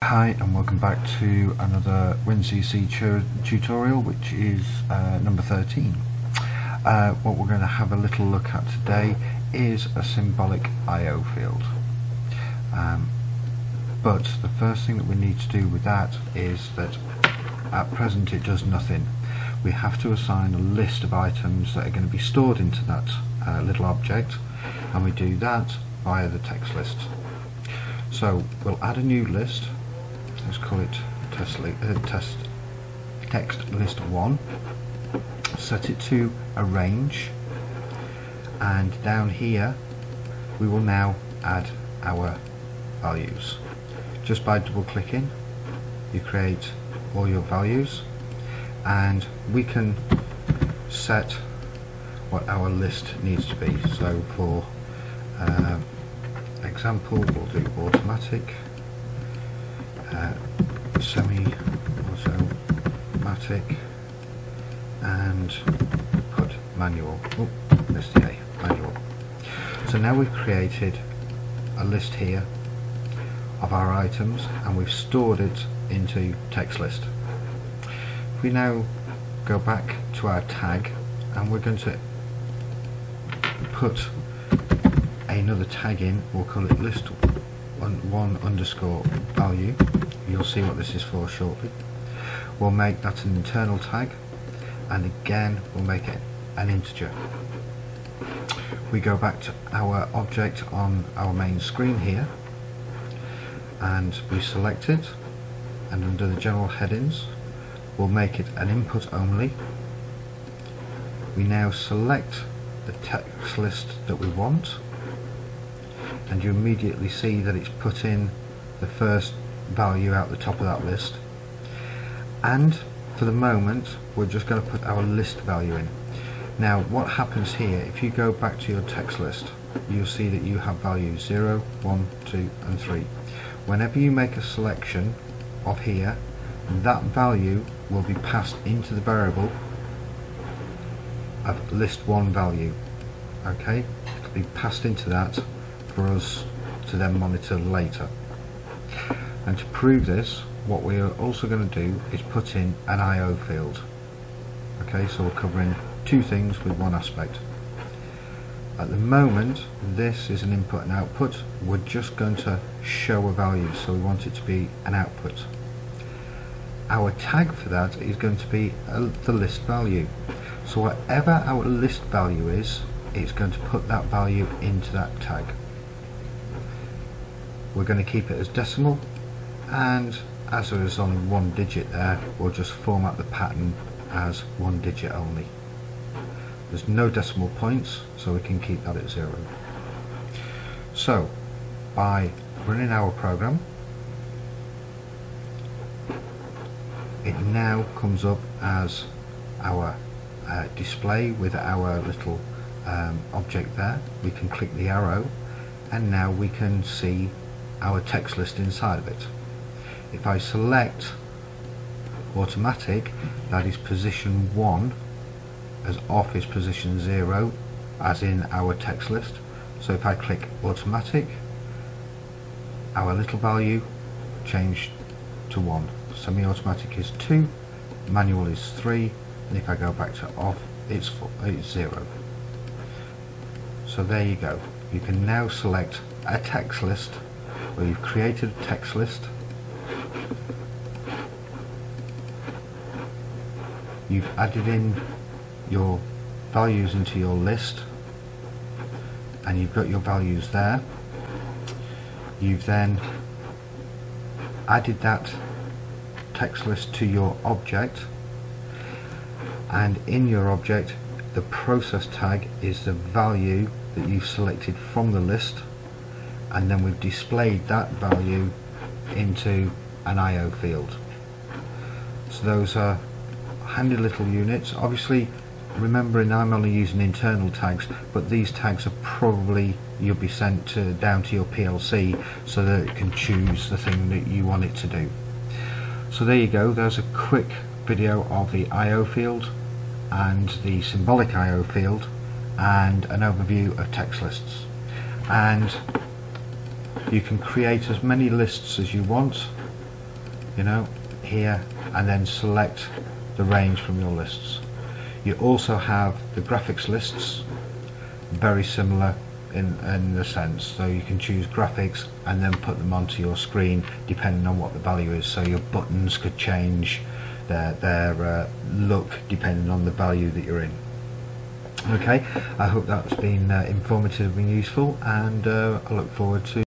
Hi and welcome back to another winCC tutorial, which is number 13. What we're going to have a little look at today is a symbolic I/O field. But the first thing that we need to do with that is that at present it does nothing. We have to assign a list of items that are going to be stored into that little object, and we do that via the text list. So we'll add a new list. Let's call it text list 1. Set it to arrange, and down here we will now add our values. Just by double clicking you create all your values, and we can set what our list needs to be. So for example, we'll do automatic, semi-automatic, and put manual. Oh, missed the A, manual. So now we've created a list here of our items, and we've stored it into text list. If we now go back to our tag, and we're going to put another tag in, we'll call it list 1 underscore value. You'll see what this is for shortly. We'll make that an internal tag, and again we'll make it an integer. We go back to our object on our main screen here, and we select it, and under the general headings we'll make it an input only. We now select the text list that we want, and you immediately see that it's put in the first value out the top of that list. And for the moment we're just going to put our list value in. Now what happens here, if you go back to your text list, you'll see that you have values 0, 1, 2 and 3. Whenever you make a selection of here, that value will be passed into the variable of list 1 value. Okay, it'll be passed into that for us to then monitor later. And to prove this, what we are also going to do is put in an I/O field. Okay, so we're covering two things with one aspect. At the moment this is an input and output. We're just going to show a value, so we want it to be an output. Our tag for that is going to be the list value. So whatever our list value is, it's going to put that value into that tag. We're going to keep it as decimal, and as there is only one digit there, we'll just format the pattern as one digit only. There's no decimal points, so we can keep that at 0. So by running our program, it now comes up as our display with our little object there. We can click the arrow, and now we can see our text list inside of it. If I select automatic, that is position 1, as off is position 0, as in our text list. So if I click automatic, our little value changed to 1. Semi-automatic is 2, manual is 3, and if I go back to off, it's 0. So there you go. You can now select a text list where you've created a text list, you've added in your values into your list, and you've got your values there. You've then added that text list to your object, and in your object the process tag is the value that you've selected from the list, and then we've displayed that value into an I/O field. So those are handy little units. Obviously remembering I'm only using internal tags, but these tags are probably, you'll be sent down to your PLC so that it can choose the thing that you want it to do. So there you go, there's a quick video of the I/O field and the symbolic I/O field, and an overview of text lists. And you can create as many lists as you want you know, here, and then select the range from your lists. You also have the graphics lists, very similar in the sense, so you can choose graphics and then put them onto your screen depending on what the value is. So your buttons could change their look depending on the value that you're in. Okay, I hope that's been informative and useful, and I look forward to